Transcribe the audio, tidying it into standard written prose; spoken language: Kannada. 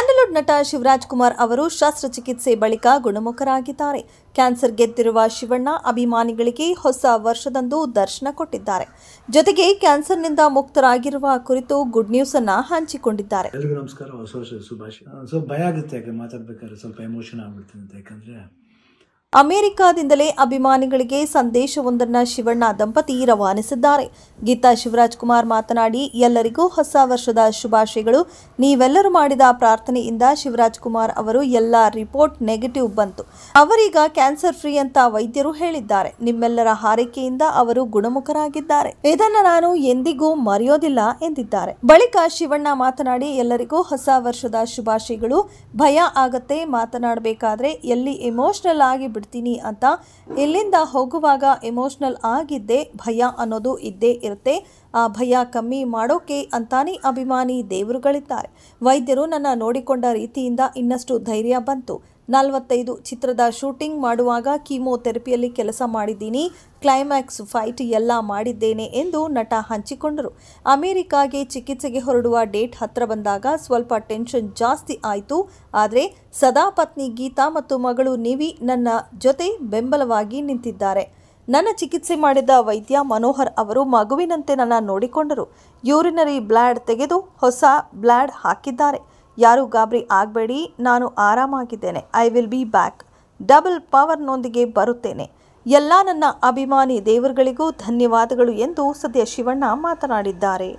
ಸ್ಯಾಂಡಲ್ವುಡ್ ನಟ ಶಿವರಾಜ್ ಕುಮಾರ್ ಅವರು ಶಸ್ತ್ರಚಿಕಿತ್ಸೆ ಬಳಿಕ ಗುಣಮುಖರಾಗಿದ್ದಾರೆ. ಕ್ಯಾನ್ಸರ್ ಗೆದ್ದಿರುವ ಶಿವಣ್ಣ ಅಭಿಮಾನಿಗಳಿಗೆ ಹೊಸ ವರ್ಷದಂದು ದರ್ಶನ ಕೊಟ್ಟಿದ್ದಾರೆ. ಜೊತೆಗೆ ಕ್ಯಾನ್ಸರ್ನಿಂದ ಮುಕ್ತರಾಗಿರುವ ಕುರಿತು ಗುಡ್ ನ್ಯೂಸ್ ಅನ್ನ ಹಂಚಿಕೊಂಡಿದ್ದಾರೆ. ಎಲ್ಲರಿಗೂ ನಮಸ್ಕಾರ, ಹೊಸ ವರ್ಷದ ಶುಭಾಶಯ. ಸ್ವಲ್ಪ ಭಯ ಆಗುತ್ತೆ, ಯಾಕೆ ಮಾತಾಡ್ಬೇಕಾದ್ರೆ ಸ್ವಲ್ಪ ಎಮೋಷನ್ ಆಗ್ಬಿಡ್ತೀನಿ ಅಂತ. ಯಾಕಂದ್ರೆ ಅಮೆರಿಕಾದಿಂದಲೇ ಅಭಿಮಾನಿಗಳಿಗೆ ಸಂದೇಶವೊಂದನ್ನು ಶಿವಣ್ಣ ದಂಪತಿ ರವಾನಿಸಿದ್ದಾರೆ. ಗೀತಾ ಶಿವರಾಜ್ ಕುಮಾರ್ ಮಾತನಾಡಿ, ಎಲ್ಲರಿಗೂ ಹೊಸ ವರ್ಷದ ಶುಭಾಶಯಗಳು. ನೀವೆಲ್ಲರೂ ಮಾಡಿದ ಪ್ರಾರ್ಥನೆಯಿಂದ ಶಿವರಾಜ್ ಕುಮಾರ್ ಅವರು ಎಲ್ಲ ರಿಪೋರ್ಟ್ ನೆಗೆಟಿವ್ ಬಂತು. ಅವರೀಗ ಕ್ಯಾನ್ಸರ್ ಫ್ರೀ ಅಂತ ವೈದ್ಯರು ಹೇಳಿದ್ದಾರೆ. ನಿಮ್ಮೆಲ್ಲರ ಹಾರೈಕೆಯಿಂದ ಅವರು ಗುಣಮುಖರಾಗಿದ್ದಾರೆ. ಇದನ್ನು ನಾನು ಎಂದಿಗೂ ಮರೆಯೋದಿಲ್ಲ ಎಂದಿದ್ದಾರೆ. ಬಳಿಕ ಶಿವಣ್ಣ ಮಾತನಾಡಿ, ಎಲ್ಲರಿಗೂ ಹೊಸ ವರ್ಷದ ಶುಭಾಶಯಗಳು. ಭಯ ಆಗತ್ತೆ ಮಾತನಾಡಬೇಕಾದ್ರೆ, ಎಲ್ಲಿ ಎಮೋಷನಲ್ ಆಗಿ ಬಿಡ್ತೀನಿ ಅಂತ. ಇಲ್ಲಿಂದ ಹೋಗುವಾಗ ಎಮೋಷನಲ್ ಆಗಿದ್ದೆ, ಭಯ ಅನ್ನೋದು ಇದ್ದೇ ಇರುತ್ತೆ. ಆ ಭಯ ಕಮ್ಮಿ ಮಾಡೋಕೆ ಅಂತಾನೆ ಅಭಿಮಾನಿ ದೇವರುಗಳಿದ್ದಾರೆ. ವೈದ್ಯರು ನನ್ನ ನೋಡಿಕೊಂಡ ರೀತಿಯಿಂದ ಇನ್ನಷ್ಟು ಧೈರ್ಯ ಬಂತು. 45 ಚಿತ್ರದ ಶೂಟಿಂಗ್ ಮಾಡುವಾಗ ಕೀಮೋಥೆರಪಿಯಲ್ಲಿ ಕೆಲಸ ಮಾಡಿದ್ದೀನಿ. ಕ್ಲೈಮ್ಯಾಕ್ಸ್ ಫೈಟ್ ಎಲ್ಲ ಮಾಡಿದ್ದೇನೆ ಎಂದು ನಟ ಹಂಚಿಕೊಂಡರು. ಅಮೆರಿಕಾಗೆ ಚಿಕಿತ್ಸೆಗೆ ಹೊರಡುವ ಡೇಟ್ ಹತ್ರ ಬಂದಾಗ ಸ್ವಲ್ಪ ಟೆನ್ಷನ್ ಜಾಸ್ತಿ ಆಯಿತು. ಆದರೆ ಸದಾ ಪತ್ನಿ ಗೀತಾ ಮತ್ತು ಮಗಳು ನಿವಿ ನನ್ನ ಜೊತೆ ಬೆಂಬಲವಾಗಿ ನಿಂತಿದ್ದಾರೆ. ನನ್ನ ಚಿಕಿತ್ಸೆ ಮಾಡಿದ ವೈದ್ಯ ಮನೋಹರ್ ಅವರು ಮಗುವಿನಂತೆ ನನ್ನ ನೋಡಿಕೊಂಡರು. ಯೂರಿನರಿ ಬ್ಲಾಡ್ ತೆಗೆದು ಹೊಸ ಬ್ಲಾಡ್ ಹಾಕಿದ್ದಾರೆ. ಯಾರೂ ಗಾಬರಿ ಆಗಬೇಡಿ, ನಾನು ಆರಾಮಾಗಿದ್ದೇನೆ. I will be back. Double ಪವರ್ನೊಂದಿಗೆ ಬರುತ್ತೇನೆ. ಎಲ್ಲ ನನ್ನ ಅಭಿಮಾನಿ ದೇವರುಗಳಿಗೂ ಧನ್ಯವಾದಗಳು ಎಂದು ಸದ್ಯ ಶಿವಣ್ಣ ಮಾತನಾಡಿದ್ದಾರೆ.